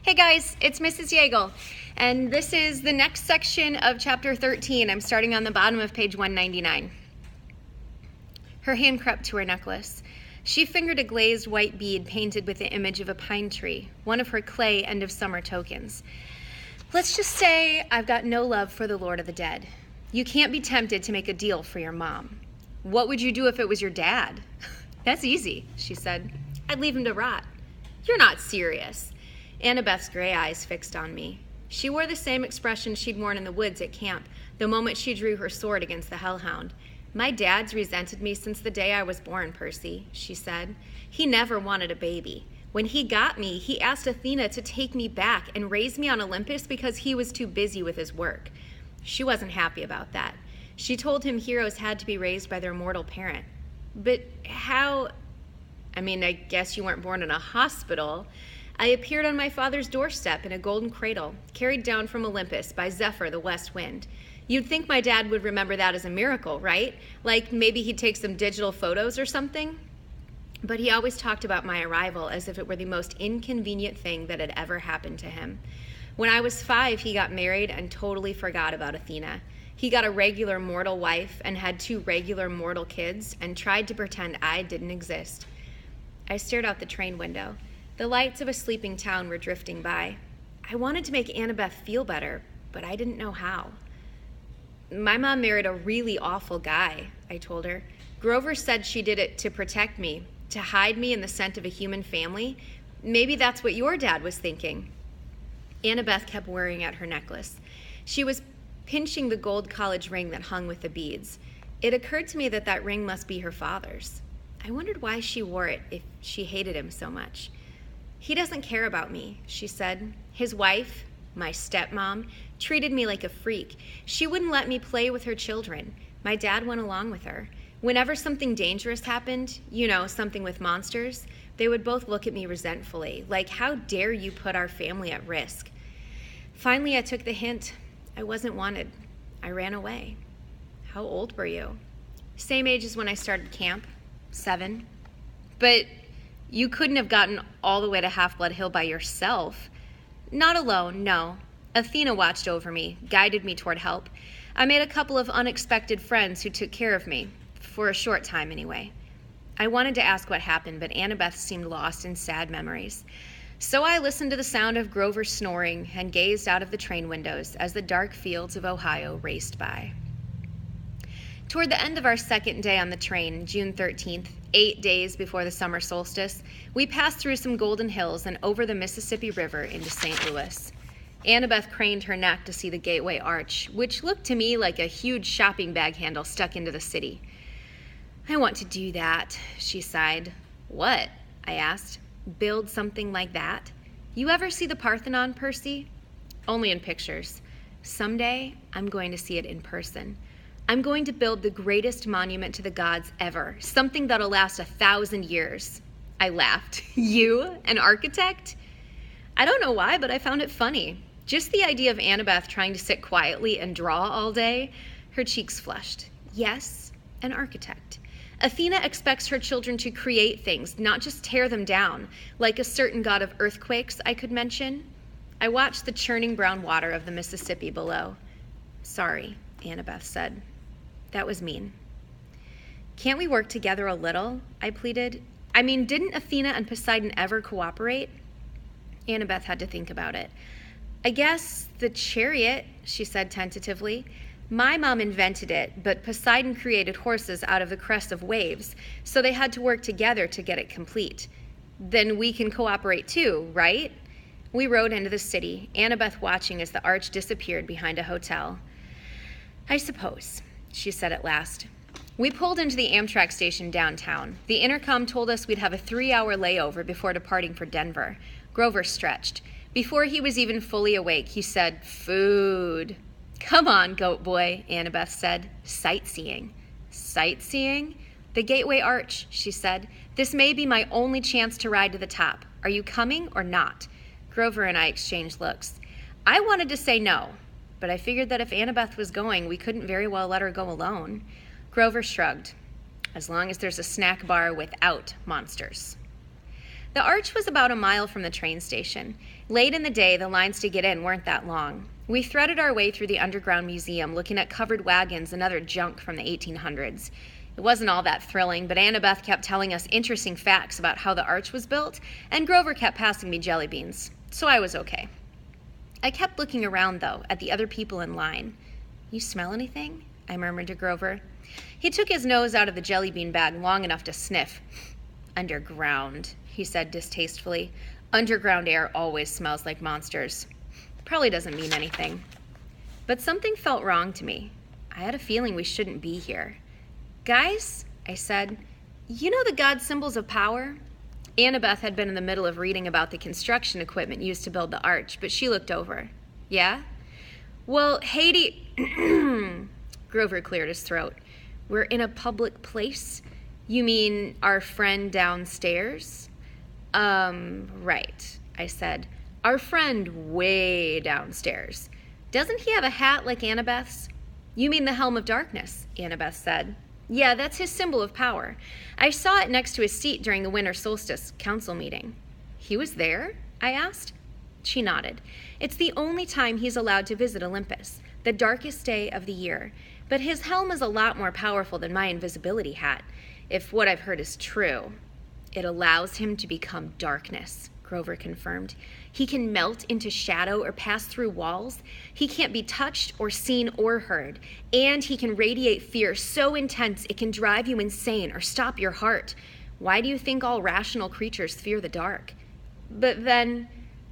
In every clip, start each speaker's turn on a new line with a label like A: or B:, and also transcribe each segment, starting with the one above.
A: Hey guys, it's Mrs. Yeagle, and this is the next section of chapter 13. I'm starting on the bottom of page 199. Her hand crept to her necklace. She fingered a glazed white bead painted with the image of a pine tree, one of her clay end of summer tokens. Let's just say I've got no love for the Lord of the Dead. You can't be tempted to make a deal for your mom. What would you do if it was your dad? That's easy, she said. I'd leave him to rot. You're not serious. Annabeth's gray eyes fixed on me. She wore the same expression she'd worn in the woods at camp, the moment she drew her sword against the hellhound. My dad's resented me since the day I was born, Percy, she said. He never wanted a baby. When he got me, he asked Athena to take me back and raise me on Olympus because he was too busy with his work. She wasn't happy about that. She told him heroes had to be raised by their mortal parent. But how? I guess you weren't born in a hospital. I appeared on my father's doorstep in a golden cradle, carried down from Olympus by Zephyr, the west wind. You'd think my dad would remember that as a miracle, right? Like maybe he'd take some digital photos or something? But he always talked about my arrival as if it were the most inconvenient thing that had ever happened to him. When I was 5, he got married and totally forgot about Athena. He got a regular mortal wife and had 2 regular mortal kids and tried to pretend I didn't exist. I stared out the train window. The lights of a sleeping town were drifting by. I wanted to make Annabeth feel better, but I didn't know how. My mom married a really awful guy, I told her. Grover said she did it to protect me, to hide me in the scent of a human family. Maybe that's what your dad was thinking. Annabeth kept worrying at her necklace. She was pinching the gold college ring that hung with the beads. It occurred to me that that ring must be her father's. I wondered why she wore it if she hated him so much. He doesn't care about me, she said. His wife, my stepmom, treated me like a freak. She wouldn't let me play with her children. My dad went along with her. Whenever something dangerous happened, something with monsters, they would both look at me resentfully, like, how dare you put our family at risk? Finally, I took the hint. I wasn't wanted. I ran away. How old were you? Same age as when I started camp, 7. But you couldn't have gotten all the way to Half-Blood Hill by yourself. Not alone, no. Athena watched over me, guided me toward help. I made a couple of unexpected friends who took care of me, for a short time anyway. I wanted to ask what happened, but Annabeth seemed lost in sad memories. So I listened to the sound of Grover snoring and gazed out of the train windows as the dark fields of Ohio raced by. Toward the end of our second day on the train, June 13th, 8 days before the summer solstice, we passed through some golden hills and over the Mississippi River into St. Louis. Annabeth craned her neck to see the Gateway Arch, which looked to me like a huge shopping bag handle stuck into the city. I want to do that, she sighed. What? I asked. Build something like that? You ever see the Parthenon, Percy? Only in pictures. Someday, I'm going to see it in person. I'm going to build the greatest monument to the gods ever, something that'll last 1,000 years. I laughed. You, an architect? I don't know why, but I found it funny. Just the idea of Annabeth trying to sit quietly and draw all day. Her cheeks flushed. Yes, an architect. Athena expects her children to create things, not just tear them down, like a certain god of earthquakes I could mention. I watched the churning brown water of the Mississippi below. Sorry, Annabeth said. That was mean. Can't we work together a little? I pleaded. Didn't Athena and Poseidon ever cooperate? Annabeth had to think about it. I guess the chariot, she said tentatively. My mom invented it, but Poseidon created horses out of the crest of waves, so they had to work together to get it complete. Then we can cooperate too, right? We rode into the city, Annabeth watching as the arch disappeared behind a hotel. I suppose, she said at last. We pulled into the Amtrak station downtown. The intercom told us we'd have a 3-hour layover before departing for Denver. Grover stretched. Before he was even fully awake, he said, "Food." "Come on, goat boy," Annabeth said. "Sightseeing." "Sightseeing?" "The Gateway Arch," she said. "This may be my only chance to ride to the top. Are you coming or not?" Grover and I exchanged looks. I wanted to say no, but I figured that if Annabeth was going, we couldn't very well let her go alone. Grover shrugged. As long as there's a snack bar without monsters. The Arch was about a mile from the train station. Late in the day, the lines to get in weren't that long. We threaded our way through the underground museum, looking at covered wagons and other junk from the 1800s. It wasn't all that thrilling, but Annabeth kept telling us interesting facts about how the Arch was built, and Grover kept passing me jelly beans, so I was okay. I kept looking around, though, at the other people in line. "You smell anything?" I murmured to Grover. He took his nose out of the jelly bean bag long enough to sniff. "Underground," he said distastefully. "Underground air always smells like monsters." Probably doesn't mean anything. But something felt wrong to me. I had a feeling we shouldn't be here. "Guys," I said, "you know the god symbols of power?" Annabeth had been in the middle of reading about the construction equipment used to build the Arch, but she looked over. "Yeah?" "Well, Haiti..." Grover cleared his throat. "We're in a public place? You mean our friend downstairs?" Right, I said. "Our friend way downstairs. Doesn't he have a hat like Annabeth's?" "You mean the Helm of Darkness," Annabeth said. "Yeah, that's his symbol of power. I saw it next to his seat during the Winter Solstice Council meeting." "He was there?" I asked. She nodded. "It's the only time he's allowed to visit Olympus, the darkest day of the year. But his helm is a lot more powerful than my invisibility hat, if what I've heard is true." "It allows him to become darkness," Grover confirmed. "He can melt into shadow or pass through walls. He can't be touched or seen or heard. And he can radiate fear so intense it can drive you insane or stop your heart. Why do you think all rational creatures fear the dark?" "But then,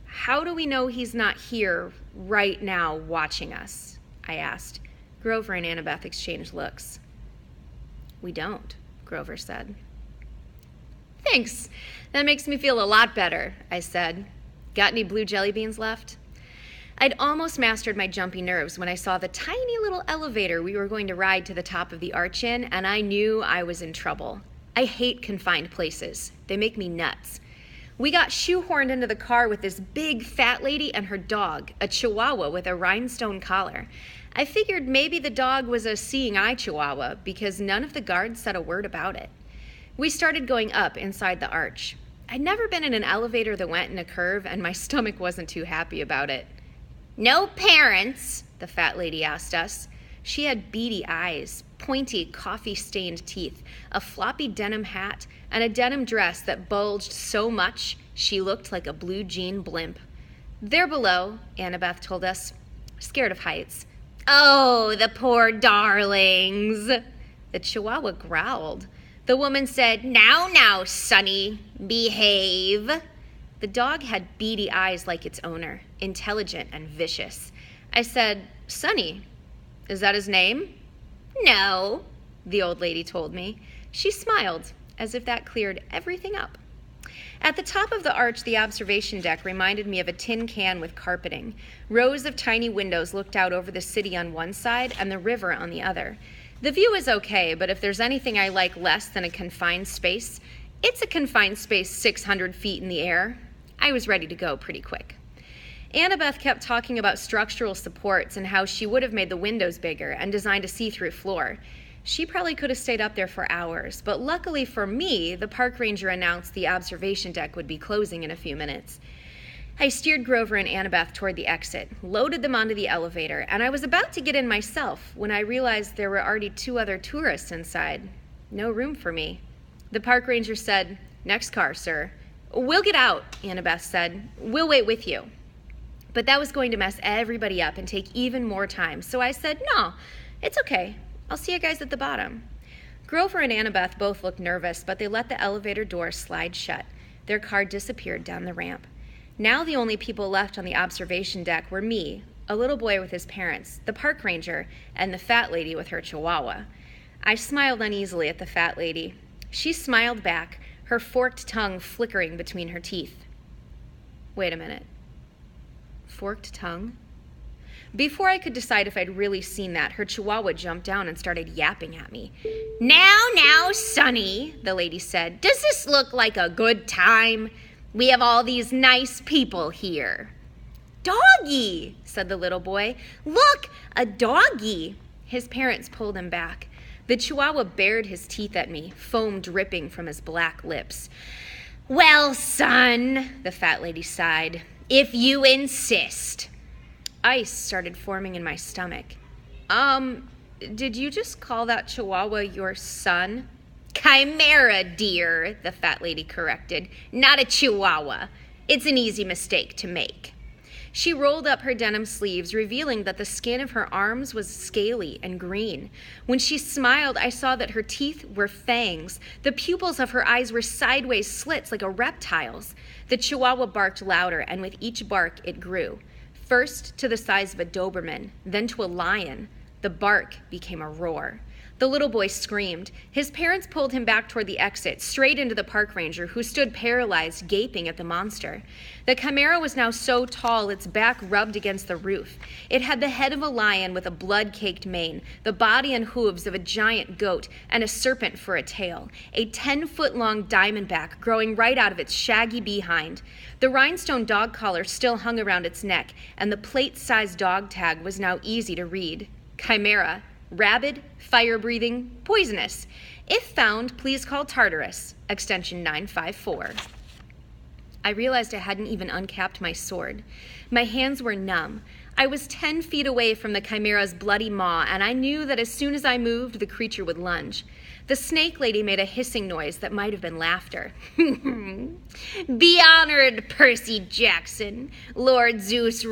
A: how do we know he's not here right now watching us?" I asked. Grover and Annabeth exchanged looks. "We don't," Grover said. "Thanks. That makes me feel a lot better," I said. "Got any blue jelly beans left?" I'd almost mastered my jumpy nerves when I saw the tiny little elevator we were going to ride to the top of the Arch in, and I knew I was in trouble. I hate confined places. They make me nuts. We got shoehorned into the car with this big fat lady and her dog, a Chihuahua with a rhinestone collar. I figured maybe the dog was a seeing eye Chihuahua because none of the guards said a word about it. We started going up inside the Arch. I'd never been in an elevator that went in a curve, and my stomach wasn't too happy about it. "No parents?" the fat lady asked us. She had beady eyes, pointy, coffee-stained teeth, a floppy denim hat, and a denim dress that bulged so much she looked like a blue jean blimp. "They're below," Annabeth told us. Scared of heights. "Oh, the poor darlings." The Chihuahua growled. The woman said, Now, Sonny, behave." The dog had beady eyes like its owner, intelligent and vicious. I said, "Sonny, is that his name?" "No," the old lady told me. She smiled, as if that cleared everything up. At the top of the Arch, the observation deck reminded me of a tin can with carpeting. Rows of tiny windows looked out over the city on one side and the river on the other. The view is okay, but if there's anything I like less than a confined space, it's a confined space 600 feet in the air. I was ready to go pretty quick. Annabeth kept talking about structural supports and how she would have made the windows bigger and designed a see-through floor. She probably could have stayed up there for hours, but luckily for me, the park ranger announced the observation deck would be closing in a few minutes. I steered Grover and Annabeth toward the exit, loaded them onto the elevator, and I was about to get in myself when I realized there were already 2 other tourists inside. No room for me. The park ranger said, "Next car, sir." "We'll get out," Annabeth said. "We'll wait with you." But that was going to mess everybody up and take even more time, so I said, "No, it's okay. I'll see you guys at the bottom." Grover and Annabeth both looked nervous, but they let the elevator door slide shut. Their car disappeared down the ramp. Now the only people left on the observation deck were me, a little boy with his parents, the park ranger, and the fat lady with her Chihuahua. I smiled uneasily at the fat lady. She smiled back, her forked tongue flickering between her teeth. Wait a minute. Forked tongue? Before I could decide if I'd really seen that, her Chihuahua jumped down and started yapping at me. Now, Sonny," the lady said, "does this look like a good time? We have all these nice people here." "Doggy," said the little boy. "Look, a doggy." His parents pulled him back. The Chihuahua bared his teeth at me, foam dripping from his black lips. Well, son, the fat lady sighed, if you insist. Ice started forming in my stomach. Did you just call that chihuahua your son? Chimera, dear, the fat lady corrected, not a chihuahua. It's an easy mistake to make. She rolled up her denim sleeves, revealing that the skin of her arms was scaly and green. When she smiled, I saw that her teeth were fangs. The pupils of her eyes were sideways slits like a reptile's. The chihuahua barked louder, and with each bark it grew. First to the size of a Doberman, then to a lion. The bark became a roar. The little boy screamed. His parents pulled him back toward the exit, straight into the park ranger, who stood paralyzed, gaping at the monster. The chimera was now so tall its back rubbed against the roof. It had the head of a lion with a blood-caked mane, the body and hooves of a giant goat, and a serpent for a tail, a 10-foot-long diamondback growing right out of its shaggy behind. The rhinestone dog collar still hung around its neck, and the plate-sized dog tag was now easy to read. Chimera. Rabid, fire-breathing, poisonous. If found, please call Tartarus, extension 954. I realized I hadn't even uncapped my sword. My hands were numb. I was 10 feet away from the chimera's bloody maw, and I knew that as soon as I moved, the creature would lunge. The snake lady made a hissing noise that might have been laughter. Be honored, Percy Jackson. Lord Zeus